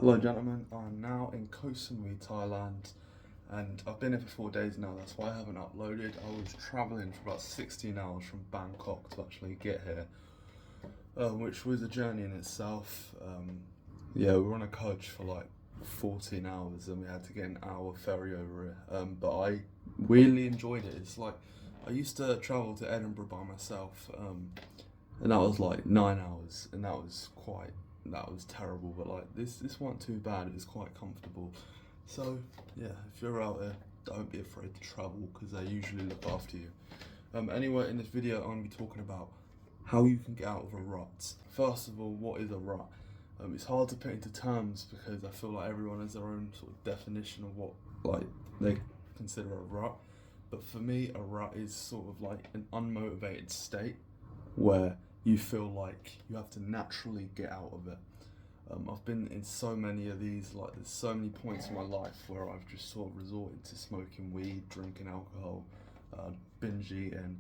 Hello gentlemen, I'm now in Koh Samui, Thailand, and I've been here for 4 days now. That's why I haven't uploaded. I was travelling for about 16 hours from Bangkok to actually get here, which was a journey in itself. Yeah, we were on a coach for like 14 hours and we had to get an hour ferry over it. But I really enjoyed it. It's like I used to travel to Edinburgh by myself, and that was like 9 hours, and that was terrible. But like this wasn't too bad. It was quite comfortable. So yeah, if you're out there, don't be afraid to travel because they usually look after you. Anyway, in this video, I'm gonna be talking about how you can get out of a rut. First of all, what is a rut? It's hard to put into terms because I feel like everyone has their own sort of definition of what like they consider a rut. But for me, a rut is sort of like an unmotivated state where you feel like you have to naturally get out of it. I've been in so many of these, like there's so many points in my life where I've just sort of resorted to smoking weed, drinking alcohol, binge eating,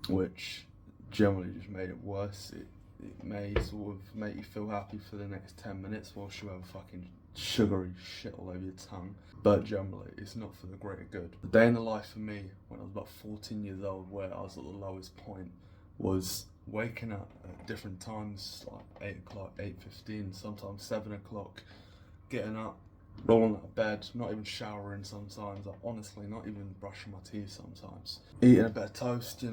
which generally just made it worse. It may sort of make you feel happy for the next 10 minutes whilst you have fucking sugary shit all over your tongue, but generally it's not for the greater good. The day in the life for me when I was about 14 years old, where I was at the lowest point, was waking up at different times, like 8 o'clock, 8:15, sometimes 7 o'clock, getting up, rolling out of bed, not even showering sometimes, like honestly, not even brushing my teeth sometimes. Eating a bit of toast,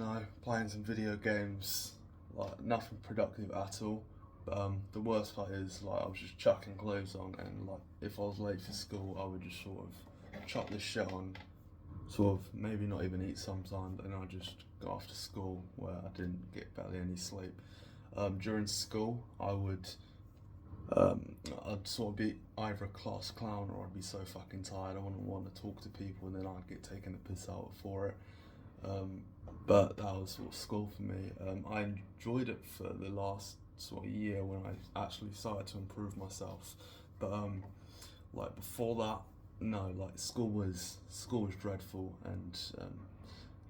playing some video games, like nothing productive at all. But the worst part is, like, I was just chucking clothes on, and like if I was late for school, I would just sort of chuck this shit on, sort of maybe not even eat sometimes, and I just go off to school where I didn't get barely any sleep. During school, I'd sort of be either a class clown or I'd be so fucking tired I wouldn't want to talk to people, and then I'd get taken the piss out for it. But that was sort of school for me. I enjoyed it for the last sort of year when I actually started to improve myself. But like before that, no, like school was dreadful, and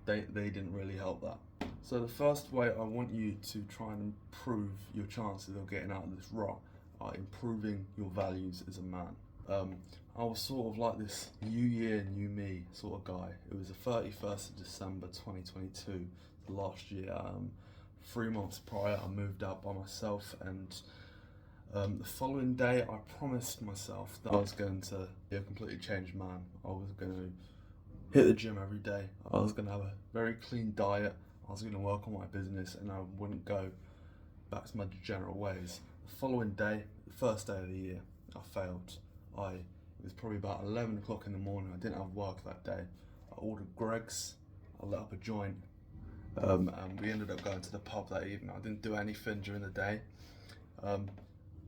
they didn't really help that. So the first way I want you to try and improve your chances of getting out of this rut are improving your values as a man. I was sort of like this new year, new me sort of guy. It was the 31st of December 2022, the last year. 3 months prior, I moved out by myself, and the following day, I promised myself that I was going to be a completely changed man. I was going to hit the gym every day. I was going to have a very clean diet. I was going to work on my business, and I wouldn't go back to my degenerate ways. The following day, the first day of the year, I failed. It was probably about 11 o'clock in the morning. I didn't have work that day. I ordered Greg's. I lit up a joint, and we ended up going to the pub that evening. I didn't do anything during the day.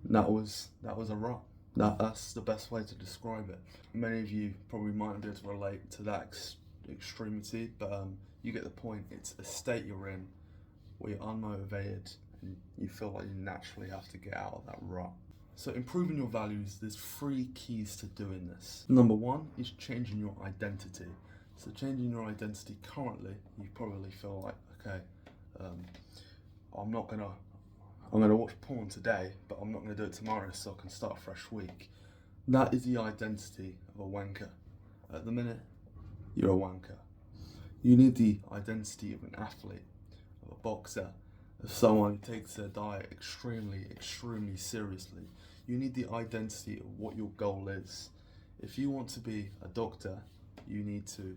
That was a rut. That's the best way to describe it. Many of you probably might be able to relate to that extremity, but you get the point. It's a state you're in where you're unmotivated and you feel like you naturally have to get out of that rut. So improving your values, there's 3 keys to doing this. Number 1 is changing your identity. So changing your identity currently, you probably feel like, okay, I'm gonna watch porn today, but I'm not gonna do it tomorrow so I can start a fresh week. That is the identity of a wanker. At the minute, you're a wanker. You need the identity of an athlete, of a boxer, of someone who takes their diet extremely, extremely seriously. You need the identity of what your goal is. If you want to be a doctor, you need to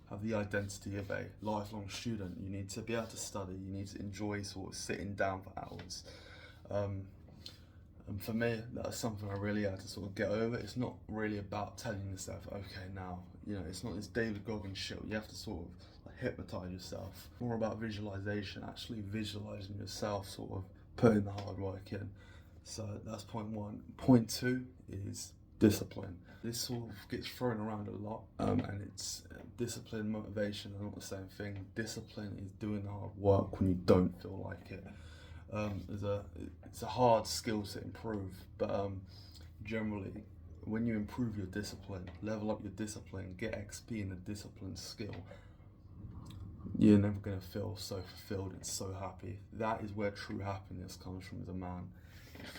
have the identity of a lifelong student. You need to be able to study. You need to enjoy sort of sitting down for hours. And for me, that's something I really had to sort of get over. It's not really about telling yourself, okay, now, it's not this David Goggins shit. You have to sort of like hypnotize yourself. More about visualization, actually visualizing yourself, sort of putting the hard work in. So that's point 1. Point 2 is discipline. This sort of gets thrown around a lot, and it's discipline, motivation are not the same thing. Discipline is doing the hard work when you don't feel like it. It's a hard skill to improve, but generally, when you improve your discipline, level up your discipline, get XP in a discipline skill, you're never going to feel so fulfilled and so happy. That is where true happiness comes from as a man.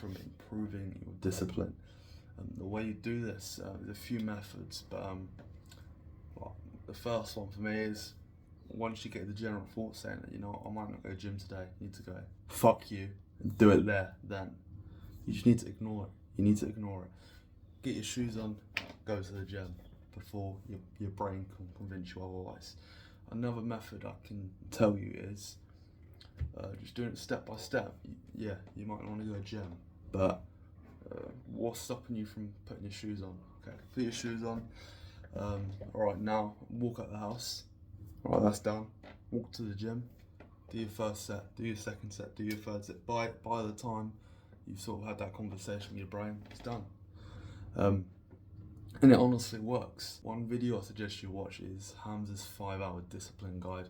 from improving your discipline. The way you do this, there's a few methods, but well, the first one for me is once you get the general thought saying that, you know, I might not go to the gym today, I need to go, fuck you, and do it there, then. You just need to ignore it. You need to ignore it. Get your shoes on, go to the gym before your brain can convince you otherwise. Another method I can tell you is just doing it step by step. Yeah, you might want to go to the gym, but what's stopping you from putting your shoes on? Okay, put your shoes on. Alright, now walk out the house. Alright, that's done. Walk to the gym. Do your first set, do your second set, do your third set. By the time you've sort of had that conversation with your brain, it's done. And it honestly works. One video I suggest you watch is Hamza's 5-hour discipline guide.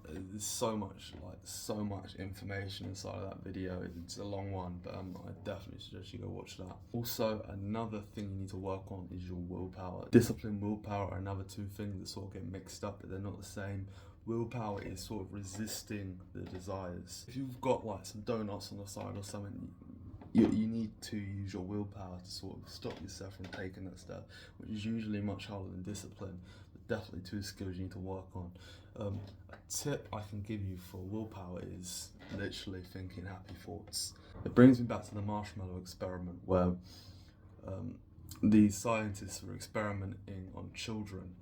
There's so much information inside of that video. It's a long one, but I definitely suggest you go watch that. Also, another thing you need to work on is your willpower. Discipline, willpower are another two things that sort of get mixed up, but they're not the same. Willpower is sort of resisting the desires. If you've got like some donuts on the side or something, you need to use your willpower to sort of stop yourself from taking that step, which is usually much harder than discipline, but definitely two skills you need to work on. A tip I can give you for willpower is literally thinking happy thoughts. It brings me back to the marshmallow experiment where these scientists were experimenting on children.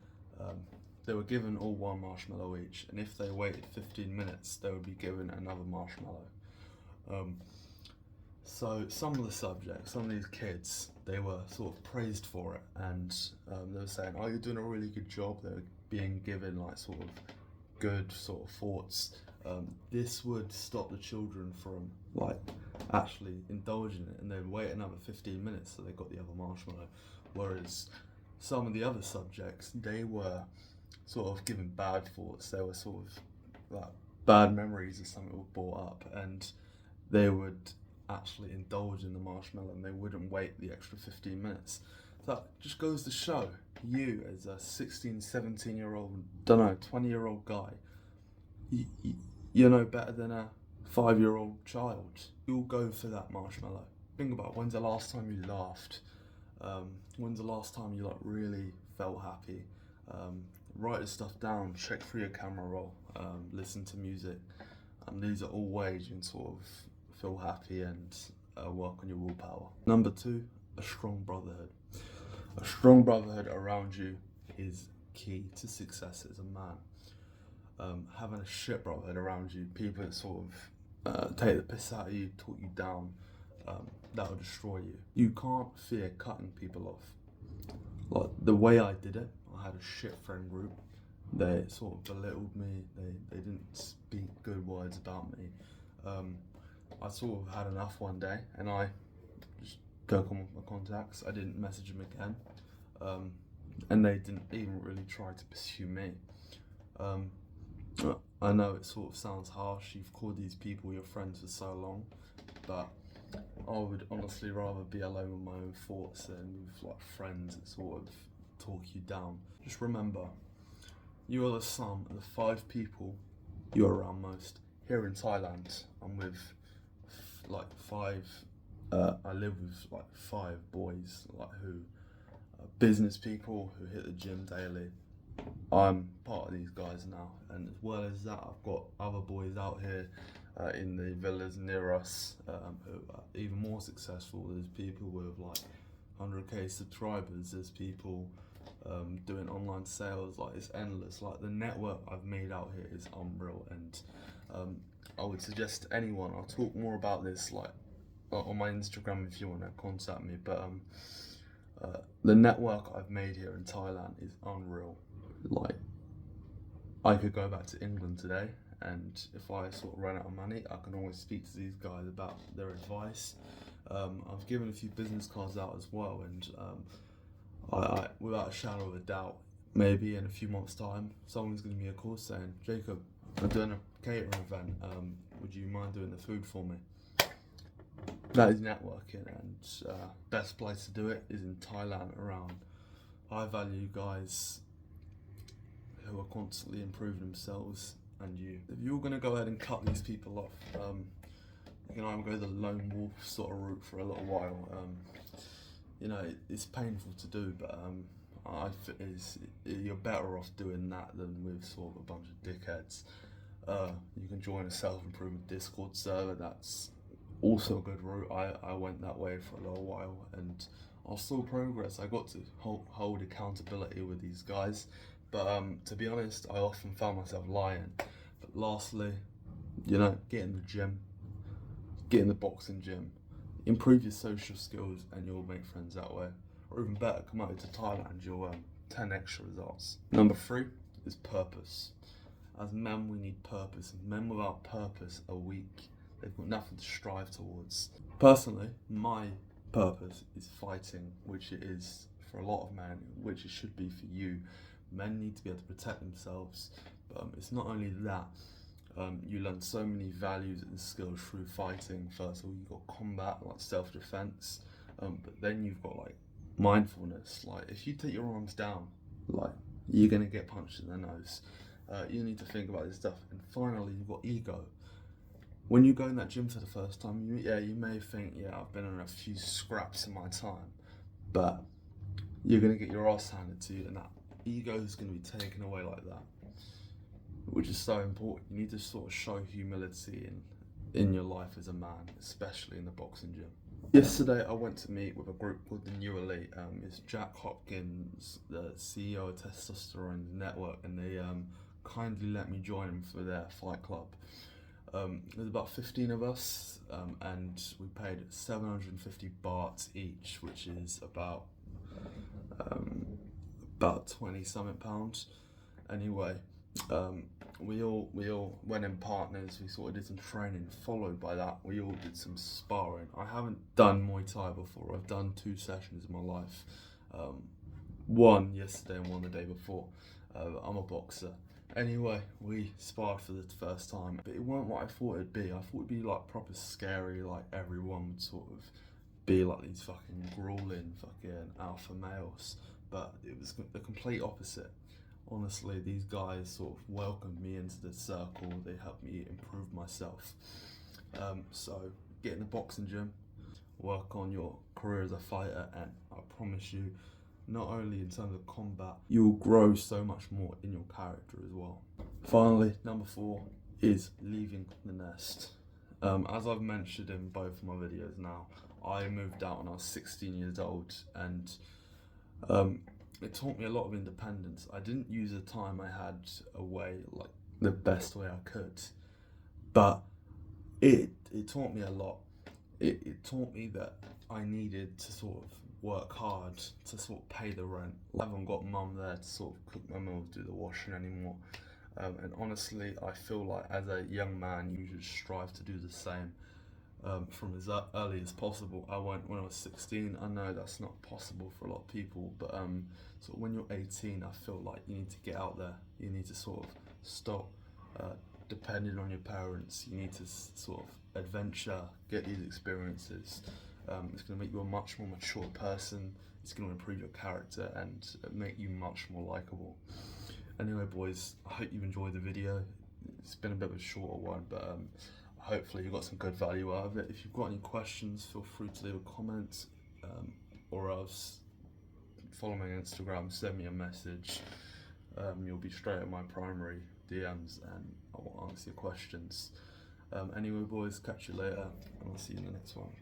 They were given all one marshmallow each, and if they waited 15 minutes, they would be given another marshmallow. So some of the subjects, some of these kids, they were sort of praised for it, and they were saying, "Oh, you're doing a really good job." They were being given like sort of good sort of thoughts. This would stop the children from like actually indulging it, and they'd wait another 15 minutes so they got the other marshmallow. Whereas some of the other subjects, they were sort of given bad thoughts. They were sort of like bad memories of something was brought up, and they would actually indulge in the marshmallow and they wouldn't wait the extra 15 minutes. So that just goes to show you as a 16, 17-year-old, 20-year-old guy, you're no better than a 5-year-old child. You'll go for that marshmallow. Think about when's the last time you laughed? When's the last time you like really felt happy? Write this stuff down, check through your camera roll, listen to music. These are all ways you can sort of feel happy and work on your willpower. Number 2, a strong brotherhood. A strong brotherhood around you is key to success as a man. Having a shit brotherhood around you, people that sort of take the piss out of you, talk you down, that will destroy you. You can't fear cutting people off. Like the way I did it, I had a shit friend group. They sort of belittled me, they didn't speak good words about me. I sort of had enough one day and I just took on my contacts. I didn't message them again, and they didn't even really try to pursue me. I know it sort of sounds harsh, you've called these people your friends for so long, but I would honestly rather be alone with my own thoughts than with like friends that sort of talk you down. Just remember, you are the sum of the 5 people you're around most. Here in Thailand, I'm with like 5, I live with like 5 boys like who are business people who hit the gym daily. I'm part of these guys now, and as well as that, I've got other boys out here in the villas near us who are even more successful. There's people with like 100k subscribers, there's people doing online sales. Like, it's endless. Like, the network I've made out here is unreal, and I would suggest to anyone, I'll talk more about this like on my Instagram if you want to contact me, but the network I've made here in Thailand is unreal. Like, I could go back to England today, and if I sort of run out of money, I can always speak to these guys about their advice. I've given a few business cards out as well, and I without a shadow of a doubt, maybe in a few months' time, someone's going to give me a call saying, "Jacob, I'm doing a catering event, would you mind doing the food for me?" That is networking, and best place to do it is in Thailand, around high value guys who are constantly improving themselves and you. If you're going to go ahead and cut these people off, you know, I'm going the lone wolf sort of route for a little while. You know, it's painful to do, but you're better off doing that than with sort of a bunch of dickheads. You can join a self-improvement Discord server. That's also a good route. I went that way for a little while, and I'll still progress. I got to hold accountability with these guys, but to be honest, I often found myself lying. But lastly, you know, get in the gym, get in the boxing gym, improve your social skills, and you'll make friends that way. Or even better, come over to Thailand, you'll 10 extra results. Number 3 is purpose. As men, we need purpose. Men without purpose are weak. They've got nothing to strive towards. Personally, my purpose is fighting, which it is for a lot of men, which it should be for you. Men need to be able to protect themselves, but it's not only that. You learn so many values and skills through fighting. First of all, you've got combat, like self-defense, but then you've got like mindfulness. Like if you take your arms down, like you're gonna get punched in the nose. You need to think about this stuff. And finally, you've got ego. When you go in that gym for the first time, you may think, I've been in a few scraps in my time, but you're gonna get your ass handed to you, and that ego is gonna be taken away like that, which is so important. You need to sort of show humility in your life as a man, especially in the boxing gym. Yesterday, I went to meet with a group called the New Elite. It's Jack Hopkins, the CEO of Testosterone Network, and they kindly let me join them for their fight club. There's about 15 of us, and we paid 750 bahts each, which is about 20 something pounds. Anyway, we all went in partners. We sort of did some training. Followed by that, we all did some sparring. I haven't done Muay Thai before. I've done 2 sessions in my life. One yesterday and one the day before. I'm a boxer. Anyway, we sparred for the first time, but it weren't what I thought it'd be. I thought it'd be like proper scary, like everyone would sort of be like these fucking grueling fucking alpha males, but it was the complete opposite. Honestly, these guys sort of welcomed me into the circle. They helped me improve myself. So get in the boxing gym, work on your career as a fighter, and I promise you, not only in terms of combat, you'll grow so much more in your character as well. Finally, number 4 is leaving the nest. As I've mentioned in both of my videos now, I moved out when I was 16 years old, and it taught me a lot of independence. I didn't use the time I had away like the best way I could, but it taught me a lot. It taught me that I needed to sort of work hard to sort of pay the rent. I haven't got mum there to sort of cook my meals, do the washing anymore. And honestly, I feel like as a young man, you should strive to do the same from as early as possible. I went when I was 16. I know that's not possible for a lot of people, but so when you're 18, I feel like you need to get out there. You need to sort of stop depending on your parents. You need to sort of adventure, get these experiences. It's going to make you a much more mature person. It's going to improve your character and make you much more likable. Anyway, boys, I hope you've enjoyed the video. It's been a bit of a shorter one, but hopefully you got some good value out of it. If you've got any questions, feel free to leave a comment, or else follow me on Instagram, send me a message. You'll be straight at my primary DMs and I will answer your questions. Anyway, boys, catch you later, and I'll see you in the next one.